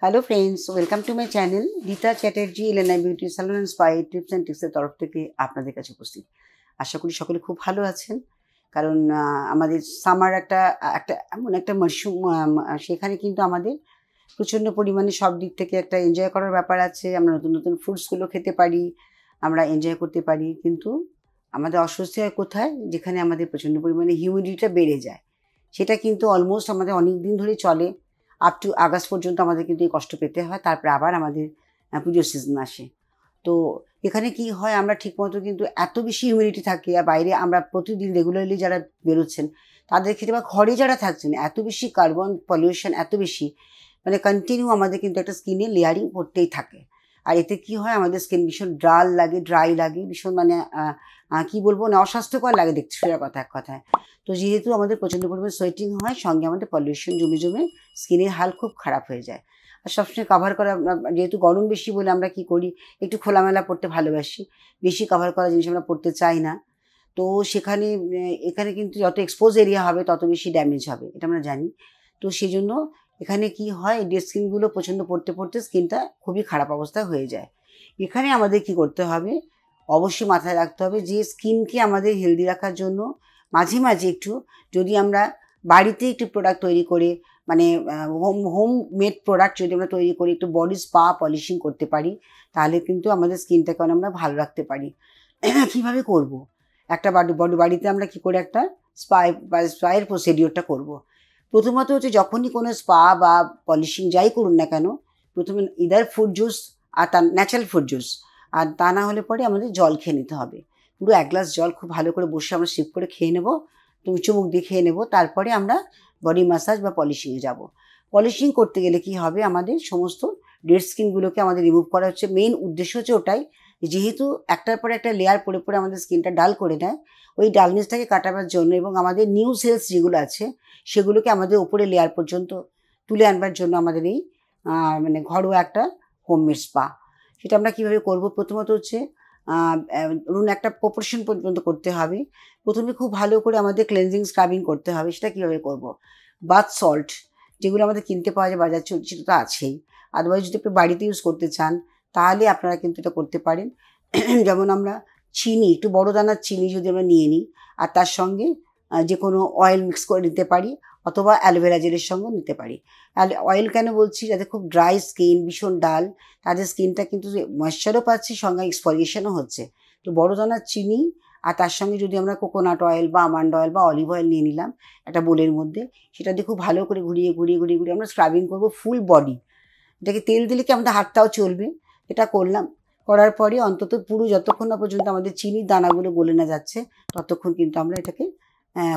Hello friends, welcome to my channel Rita Chatterjee Elena beauty salon and spa tips and টিপসের তরফ থেকে আপনাদের কাছে উপস্থিত। আশা করি সকলে খুব ভালো আছেন, কারণ আমাদের সামার একটা একটা এমন একটা মরশুম, সেখানে কিন্তু আমাদের প্রচণ্ড পরিমাণে সব দিক থেকে একটা এনজয় করার ব্যাপার আছে। আমরা নতুন নতুন ফ্রুটসগুলো খেতে পারি, আমরা এনজয় করতে পারি, কিন্তু আমাদের অস্বস্তি হয় কোথায়? যেখানে আমাদের প্রচণ্ড পরিমাণে হিউমিডিটিটা বেড়ে যায়। সেটা কিন্তু অলমোস্ট আমাদের অনেক দিন ধরেই চলে, আপ টু আগস্ট পর্যন্ত আমাদের কিন্তু এই কষ্ট পেতে হয়। তারপরে আবার আমাদের পুজোর সিজন আসে। তো এখানে কি হয়, আমরা ঠিকমতো কিন্তু এত বেশি হিউমিডিটি থাকে, আর বাইরে আমরা প্রতিদিন রেগুলারলি যারা বেরোচ্ছেন তাদের ক্ষেত্রে বা ঘরে যারা থাকছেন, এত বেশি কার্বন পলিউশন, এত বেশি মানে কন্টিনিউ আমাদের কিন্তু একটা স্কিনে লেয়ারিং পড়তেই থাকে। আর এতে কি হয়, আমাদের স্কিন ভীষণ ডাল লাগে, ড্রাই লাগে, ভীষণ মানে কি বলবো না, অস্বাস্থ্যকর লাগে দেখতে, সোজা কথা এক কথায়। তো যেহেতু আমাদের প্রচণ্ড পরিমাণে সোয়েটিং হয়, সঙ্গে আমাদের পলিউশন জমে জমে স্কিনের হাল খুব খারাপ হয়ে যায়। আর সবসময় কাভার করা, যেহেতু গরম বেশি বলে আমরা কি করি, একটু খোলামেলা পড়তে ভালোবাসি, বেশি কাভার করা জিনিস আমরা পড়তে চাই না। তো সেখানে এখানে কিন্তু যত এক্সপোজ এরিয়া হবে তত বেশি ড্যামেজ হবে, এটা আমরা জানি। তো সেই জন্য এখানে কি হয়, ডেড স্কিনগুলো প্রচণ্ড পড়তে পড়তে স্কিনটা খুবই খারাপ অবস্থা হয়ে যায়। এখানে আমাদের কি করতে হবে, অবশ্যই মাথায় রাখতে হবে যে স্কিনকে আমাদের হেলদি রাখার জন্য মাঝে মাঝে একটু, যদি আমরা বাড়িতে একটু প্রোডাক্ট তৈরি করে, মানে হোম মেড প্রোডাক্ট যদি আমরা তৈরি করি, একটু বডি স্পা পলিশিং করতে পারি, তাহলে কিন্তু আমাদের স্কিনটাকে আমরা ভালো রাখতে পারি। কীভাবে করব? একটা বাড়িতে আমরা কি করে একটা স্পায়ের প্রসিডিওরটা করব। প্রথমত হচ্ছে, যখনই কোনো স্পা বা পলিশিং যাই করুন না কেন, প্রথমে ইদার ফ্রুট জুস, আর তার ন্যাচারাল ফ্রুট জুস, আর তা না হলে পরে আমাদের জল খেয়ে নিতে হবে। পুরো 1 গ্লাস জল খুব ভালো করে বসে আমরা সিপ করে খেয়ে নেবো, চুমুক দিয়ে খেয়ে নেবো। তারপরে আমরা বডি ম্যাসাজ বা পলিশিংয়ে যাব। পলিশিং করতে গেলে কি হবে, আমাদের সমস্ত ডেড স্কিনগুলোকে আমাদের রিমুভ করা হচ্ছে। মেইন উদ্দেশ্য হচ্ছে ওটাই, যেহেতু একটার পর একটা লেয়ার পরে পরে আমাদের স্কিনটা ডাল করে নেয়, ওই ডালনেসটাকে কাটাবার জন্য এবং আমাদের নিউ সেলস যেগুলো আছে সেগুলোকে আমাদের উপরে লেয়ার পর্যন্ত তুলে আনবার জন্য আমাদের এই মানে ঘরোয়া একটা হোমমেড স্পা। সেটা আমরা কীভাবে করবো? প্রথমত হচ্ছে, ধরুন একটা প্রপোর্শন পর্যন্ত করতে হবে। প্রথমে খুব ভালো করে আমাদের ক্লেনজিং স্ক্রাবিং করতে হবে। সেটা কীভাবে করব? বাথ সল্ট, যেগুলো আমাদের কিনতে পাওয়া যায় বাজার, সেটা তো আছেই। আদারওয়াইজ যদি আপনি বাড়িতে ইউজ করতে চান তাহলে আপনারা কিন্তু এটা করতে পারেন। যেমন আমরা চিনি, একটু বড় দানার চিনি যদি আমরা নিয়ে নিই, আর তার সঙ্গে যে কোনো অয়েল মিক্স করে নিতে পারি, অথবা অ্যালোভেরা জেলের সঙ্গেও নিতে পারি। অয়েল কেন বলছি? যাদের খুব ড্রাই স্কিন, ভীষণ ডাল, তাদের স্কিনটা কিন্তু ময়েশ্চারও পাচ্ছে, সঙ্গে এক্সফলিয়েশনও হচ্ছে। তো বড় দানার চিনি আর তার সঙ্গে যদি আমরা কোকোনাট অয়েল বা আমন্ড অয়েল বা অলিভ অয়েল নিয়ে নিলাম একটা বোলের মধ্যে, সেটা দিয়ে খুব ভালো করে ঘুরিয়ে ঘুরিয়ে ঘুরিয়ে ঘুরিয়ে আমরা স্ক্রাবিং করবো ফুল বডি। এটাকে তেল দিলে কি আমাদের হাতটাও চলবে। এটা করলাম, করার পরে অন্তত পুরো যতক্ষণ না পর্যন্ত আমাদের চিনির দানাগুলো গলে না যাচ্ছে, ততক্ষণ কিন্তু আমরা এটাকে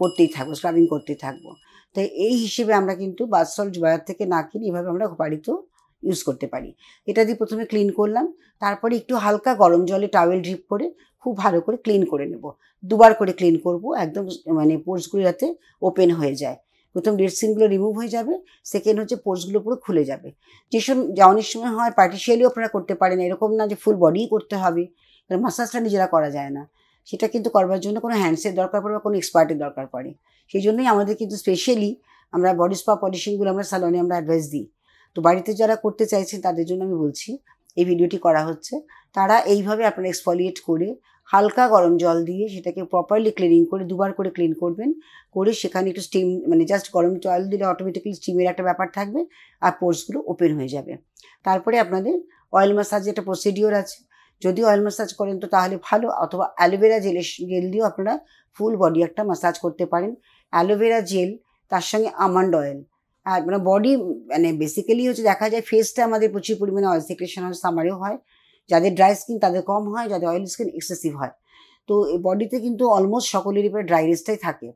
করতেই থাকবো, স্ক্রাবিং করতেই থাকবো। তাই এই হিসেবে আমরা কিন্তু বাথ সল্ট বাজার থেকে না কিনে এভাবে আমরা বাড়িতেও ইউজ করতে পারি। এটা দিয়ে প্রথমে ক্লিন করলাম, তারপরে একটু হালকা গরম জলে টাওয়েল ড্রিপ করে খুব ভালো করে ক্লিন করে নেব। দুবার করে ক্লিন করব, একদম মানে পোর্সগুলো যাতে ওপেন হয়ে যায়। প্রথম ডেড স্কিনগুলো রিমুভ হয়ে যাবে, সেকেন্ড হচ্ছে পোর্সগুলো পুরো খুলে যাবে। যা অনেক সময় হয় পার্টিশিয়ালিও আপনারা করতে পারেন, এরকম না যে ফুল বডিই করতে হবে, কারণ মাসাজটা নিজেরা করা যায় না। সেটা কিন্তু করবার জন্য কোনো হ্যান্ডসের দরকার পড়ে বা কোনো এক্সপার্টের দরকার পড়ে। সেই জন্যই আমাদের কিন্তু স্পেশালি আমরা বডি স্পা পলিশিংগুলো আমরা স্যালনে আমরা অ্যাডভাইস দিই। তো বাড়িতে যারা করতে চাইছেন তাদের জন্য আমি বলছি, এই ভিডিওটি করা হচ্ছে। তারা এইভাবে আপনারা এক্সফলিয়েট করে হালকা গরম জল দিয়ে সেটাকে প্রপারলি ক্লিনিং করে দুবার করে ক্লিন করবেন, করে সেখানে একটু স্টিম, মানে জাস্ট গরম জল দিলে অটোমেটিক্যালি স্টিমের একটা ব্যাপার থাকবে, আর পোর্সগুলো ওপেন হয়ে যাবে। তারপরে আপনাদের অয়েল ম্যাসাজ একটা প্রসিডিওর আছে, যদি অয়েল ম্যাসাজ করেন তো তাহলে ভালো, অথবা অ্যালোভেরা জেল দিয়েও আপনারা ফুল বডি একটা ম্যাসাজ করতে পারেন। অ্যালোভেরা জেল, তার সঙ্গে আমন্ড অয়েল। আর মানে বডি, মানে বেসিক্যালি হচ্ছে দেখা যায় ফেসটা আমাদের প্রচুর পরিমাণে অয়েল সিক্রেশন হয়, সামারেও হয়। যাদের ড্রাই স্কিন তাদের কম হয়, যাদের অয়েল স্কিন এক্সেসিভ হয়। তো এই বডিতে কিন্তু অলমোস্ট সকলেরই প্রায় ড্রাইনেসটাই থাকে,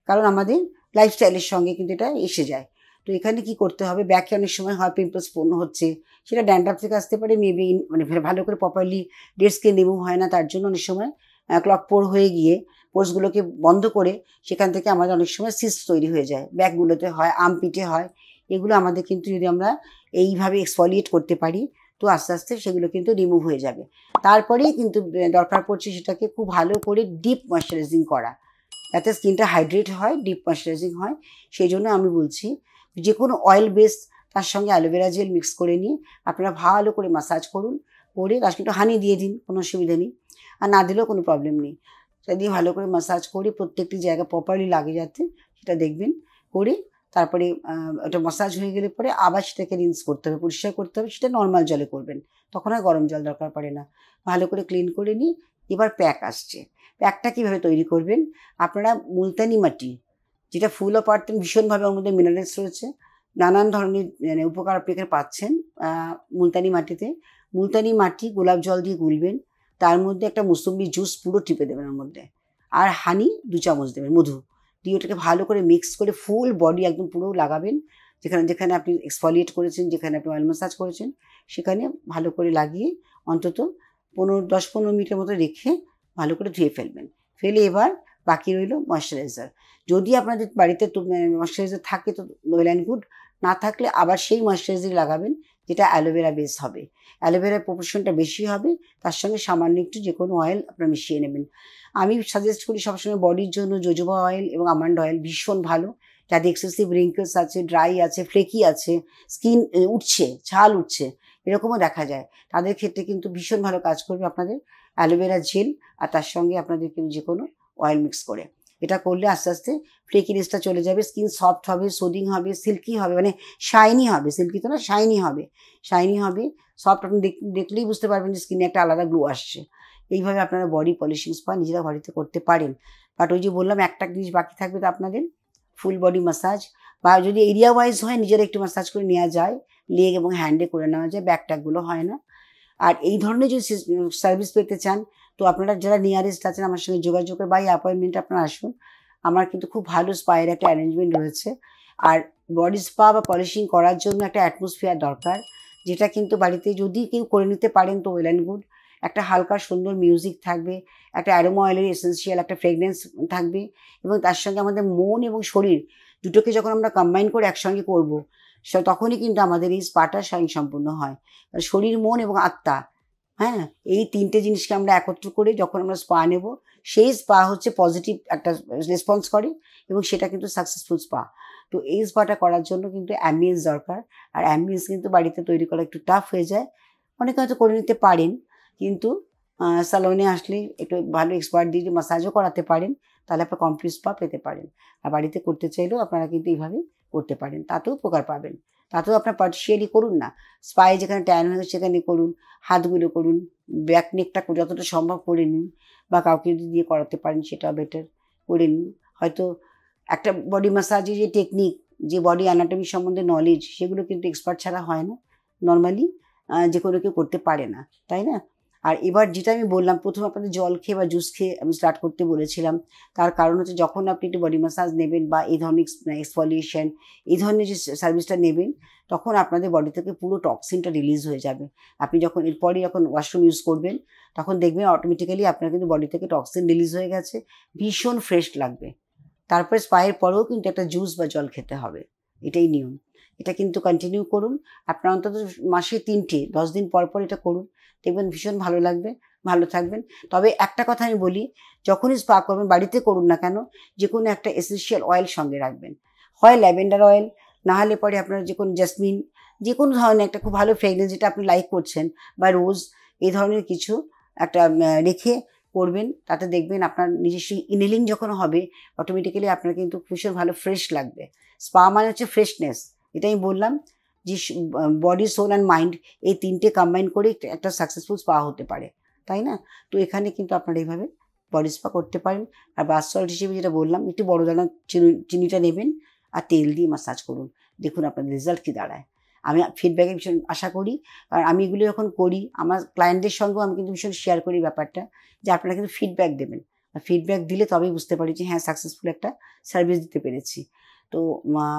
কারণ আমাদের লাইফস্টাইলের সঙ্গে কিন্তু এটা এসে যায়। তো এখানে কি করতে হবে, ব্যাকে অনেক সময় হয় পিম্পলস পূর্ণ হচ্ছে, সেটা ড্যান্ড্রাফ থেকে আসতে পারে, মেবি মানে ভালো করে প্রপারলি ডেড স্কিন রিমুভ হয় না, তার জন্য অনেক সময় ক্লক পোর হয়ে গিয়ে পোর্সগুলোকে বন্ধ করে সেখান থেকে আমাদের অনেক সময় সিস্ট তৈরি হয়ে যায়, ব্যাকগুলোতে হয়, আর্মপিটে হয়। এগুলো আমাদের কিন্তু যদি আমরা এইভাবে এক্সফলিয়েট করতে পারি, তো আস্তে আস্তে সেগুলো কিন্তু রিমুভ হয়ে যাবে। তারপরেই কিন্তু দরকার পড়ছে সেটাকে খুব ভালো করে ডিপ ময়েশ্চারাইজিং করা, যাতে স্কিনটা হাইড্রেট হয়, ডিপ ময়েশ্চারাইজিং হয়। সেই জন্য আমি বলছি, যে কোনো অয়েল বেসড তার সঙ্গে অ্যালোভেরা জেল মিক্স করে নিয়ে আপনারা ভালো করে মাসাজ করুন, করে তার সঙ্গে একটু হানি দিয়ে দিন, কোনো অসুবিধা নেই, আর না দিলেও কোনো প্রবলেম নেই। সেটা দিয়ে ভালো করে মাসাজ করে প্রত্যেকটি জায়গা প্রপারলি লাগে যাতে, সেটা দেখবেন করে তারপরে ওটা মাসাজ হয়ে গেলে পরে আবার সেটাকে রিন্স করতে হবে, পরিষ্কার করতে হবে। সেটা নর্মাল জলে করবেন, তখন আর গরম জল দরকার পড়ে না। ভালো করে ক্লিন করে নিই। এবার প্যাক আসছে। প্যাকটা কীভাবে তৈরি করবেন, আপনারা মুলতানি মাটি, যেটা ফুল অফ আর্থ ভীষণভাবে ওর মধ্যে মিনারেলস রয়েছে, নানান ধরনের মানে উপকার আপনি এখানে পাচ্ছেন মুলতানি মাটিতে। মুলতানি মাটি গোলাপ জল দিয়ে গুলবেন, তার মধ্যে একটা মুসম্বি জুস পুরো টিপে দেবেন ওর মধ্যে, আর হানি 2 চামচ দেবেন, মধু দিয়ে ওটাকে ভালো করে মিক্স করে ফুল বডি একদম পুরো লাগাবেন। যেখানে যেখানে আপনি এক্সফলিয়েট করেছেন, যেখানে আপনি অয়েল ম্যাসাজ করেছেন, সেখানে ভালো করে লাগিয়ে অন্তত 10-15 মিনিটের মতো রেখে ভালো করে ধুয়ে ফেলবেন। ফেলে এবার বাকি রইল ময়শ্চারাইজার। যদি আপনাদের বাড়িতে ময়শ্চারাইজার থাকে তো ওয়েল অ্যান্ড গুড, না থাকলে আবার সেই ময়শ্চারাইজার লাগাবেন যেটা অ্যালোভেরা বেস হবে। অ্যালোভেরার প্রপোর্শনটা বেশি হবে, তার সঙ্গে সামান্য একটু যে কোনো অয়েল আপনারা মিশিয়ে নেবেন। আমি সাজেস্ট করি সবসময় বডির জন্য জোজোবা অয়েল এবং আমন্ড অয়েল ভীষণ ভালো। যাদের এক্সেসিভ রিঙ্কেলস আছে, ড্রাই আছে, ফ্লেকি আছে, স্কিন উঠছে, ছাল উঠছে, এরকমও দেখা যায়, তাদের ক্ষেত্রে কিন্তু ভীষণ ভালো কাজ করবে আপনাদের অ্যালোভেরা জেল, আর তার সঙ্গে আপনাদের কিন্তু যে কোনো অয়েল মিক্স করে। এটা করলে আস্তে আস্তে ফ্লেকিনেসটা চলে যাবে, স্কিন সফট হবে, সোদিং হবে, সিল্কি হবে, মানে শাইনি হবে, সিল্কি তো না, শাইনি হবে, শাইনি হবে, সফট। আপনি দেখলেই বুঝতে পারবেন যে স্কিনে একটা আলাদা গ্লো আসছে। এইভাবে আপনারা বডি পলিশিং স্পা নিজেরা বাড়িতে করতে পারেন। বাট ওই যে বললাম একটা জিনিস বাকি থাকবে তো আপনাদের, ফুল বডি মাসাজ, বা যদি এরিয়া ওয়াইজ হয় নিজেরা একটু মাসাজ করে নেওয়া যায়, লেগ এবং হ্যান্ডে করে নেওয়া যায়, ব্যাক ট্যাকগুলো হয় না। আর এই ধরনের যদি সার্ভিস পেতে চান তো আপনারা যারা নিয়ারেস্ট আছেন আমার সঙ্গে যোগাযোগের বাই অ্যাপয়েন্টমেন্ট আপনারা আসুন। আমার কিন্তু খুব ভালো স্পায়ের একটা অ্যারেঞ্জমেন্ট রয়েছে। আর বডি স্পা বা পলিশিং করার জন্য একটা অ্যাটমসফিয়ার দরকার, যেটা কিন্তু বাড়িতে যদি কেউ করে নিতে পারেন তো ওয়েল অ্যান্ড গুড। একটা হালকা সুন্দর মিউজিক থাকবে, একটা অ্যারোমা অয়েলের এসেন্সিয়াল একটা ফ্রেগনেন্স থাকবে, এবং তার সঙ্গে আমাদের মন এবং শরীর দুটোকে যখন আমরা কম্বাইন করে একসঙ্গে করবো, তখনই কিন্তু আমাদের এই স্পাটা স্বয়ংসম্পূর্ণ হয়। শরীর, মন এবং আত্মা, হ্যাঁ, এই 3টে জিনিসকে আমরা একত্র করে যখন আমরা স্পা নেব, সেই স্পা হচ্ছে পজিটিভ একটা রেসপন্স করে, এবং সেটা কিন্তু সাকসেসফুল স্পা। তো এই স্পাটা করার জন্য কিন্তু অ্যাম্বিয়েন্স দরকার, আর অ্যাম্বিয়েন্স কিন্তু বাড়িতে তৈরি করা একটু টাফ হয়ে যায়। অনেকে হয়তো করে নিতে পারেন, কিন্তু স্যালনে আসলে একটু ভালো এক্সপার্ট দিয়ে মাসাজও করাতে পারেন, তাহলে আপনার কমপ্লিট স্পা পেতে পারেন। আর বাড়িতে করতে চাইলেও আপনারা কিন্তু এইভাবে করতে পারেন, তাতেও উপকার পাবেন। তাতেও আপনার পার্টিশিয়ালি করুন না, স্পায়ে যেখানে ট্যান হয়েছে সেখানে করুন, হাতগুলো করুন, ব্যাক নেকটা যতটা সম্ভব করে নিন, বা কাউকে যদি দিয়ে করাতে পারেন সেটাও বেটার, করে নিন। হয়তো একটা বডি ম্যাসাজের যে টেকনিক, যে বডি অ্যানাটমি সম্বন্ধে নলেজ, সেগুলো কিন্তু এক্সপার্ট ছাড়া হয় না, নর্মালি যে কোনো কেউ করতে পারে না, তাই না? আর এবার যেটা আমি বললাম, প্রথমে আপনাদের জল খেয়ে বা জুস খেয়ে আমি স্টার্ট করতে বলেছিলাম, তার কারণ হচ্ছে যখন আপনি একটু বডি ম্যাসাজ নেবেন বা এই ধরনের এক্সফলিয়েশন, এই ধরনের যে সার্ভিসটা নেবেন, তখন আপনাদের বডি থেকে পুরো টক্সিনটা রিলিজ হয়ে যাবে। আপনি যখন এরপরে যখন ওয়াশরুম ইউজ করবেন, তখন দেখবেন অটোমেটিক্যালি আপনার কিন্তু বডি থেকে টক্সিন রিলিজ হয়ে গেছে, ভীষণ ফ্রেশ লাগবে। তারপরে স্পায়ের পরেও কিন্তু একটা জুস বা জল খেতে হবে, এটাই নিয়ম। এটা কিন্তু কন্টিনিউ করুন, আপনার অন্তত মাসে 3টে, 10 দিন পর পর এটা করুন, দেখবেন ভীষণ ভালো লাগবে, ভালো থাকবেন। তবে একটা কথা আমি বলি, যখনই স্পা করবেন বাড়িতে করুন না কেন, যে কোনো একটা এসেনশিয়াল অয়েল সঙ্গে রাখবেন, হয় ল্যাভেন্ডার অয়েল, না হলে পরে আপনার যে কোনো জেসমিন, যে কোনো ধরনের একটা খুব ভালো ফ্রেগনেন্স যেটা আপনি লাইক করছেন, বা রোজ, এই ধরনের কিছু একটা রেখে করবেন। তাতে দেখবেন আপনার নিজস্ব ইনহেলিং যখন হবে, অটোমেটিক্যালি আপনার কিন্তু ভীষণ ভালো ফ্রেশ লাগবে। স্পা মানে হচ্ছে ফ্রেশনেস, এটা আমি বললাম যে বডি, সোল অ্যান্ড মাইন্ড, এই 3টে কম্বাইন করে একটা সাকসেসফুল স্পা হতে পারে, তাই না? তো এখানে কিন্তু আপনারা এইভাবে বডি স্পা করতে পারেন। আর বাথ সল্ট হিসেবে যেটা বললাম, একটু বড় দানা চিনিটা নেবেন আর তেল দিয়ে মাসাজ করুন, দেখুন আপনাদের রেজাল্ট কী দাঁড়ায়। আমি ফিডব্যাকে ভীষণ আশা করি, কারণ আমি এগুলো যখন করি আমার ক্লায়েন্টদের সঙ্গেও আমি কিন্তু ভীষণ শেয়ার করি ব্যাপারটা, যে আপনারা কিন্তু ফিডব্যাক দেবেন, আর ফিডব্যাক দিলে তবেই বুঝতে পারি যে হ্যাঁ, সাকসেসফুল একটা সার্ভিস দিতে পেরেছি। তো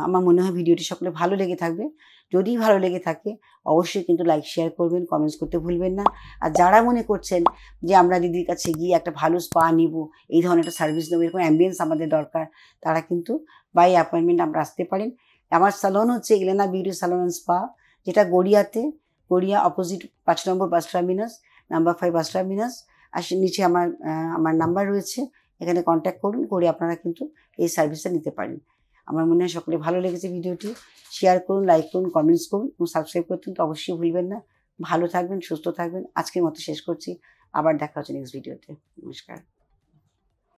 আমার মনে হয় ভিডিওটি সকলে ভালো লেগে থাকবে। যদি ভালো লেগে থাকে অবশ্যই কিন্তু লাইক, শেয়ার করবেন, কমেন্টস করতে ভুলবেন না। আর যারা মনে করছেন যে আমরা দিদির কাছে গিয়ে একটা ভালো স্পা নিব, এই ধরনের একটা সার্ভিস নেবো, এরকম অ্যাম্বিয়েন্স আমাদের দরকার, তারা কিন্তু বাই অ্যাপয়েন্টমেন্ট আমরা আসতে পারেন। আমার স্যালন হচ্ছে Elena beauty salon and spa, যেটা গড়িয়াতে, Garia opposite 5 number bus terminus, number 5 bus terminus. আর নিচে আমার নাম্বার রয়েছে, এখানে কন্ট্যাক্ট করুন, করে আপনারা কিন্তু এই সার্ভিসটা নিতে পারেন। আমার মনে হয় সকলে ভালো লেগেছে ভিডিওটি। শেয়ার করুন, লাইক করুন, কমেন্টস করুন এবং সাবস্ক্রাইব করতে তো অবশ্যই ভুলবেন না। ভালো থাকবেন, সুস্থ থাকবেন। আজকের মতো শেষ করছি। আবার দেখা হচ্ছে নেক্সট ভিডিওতে। নমস্কার।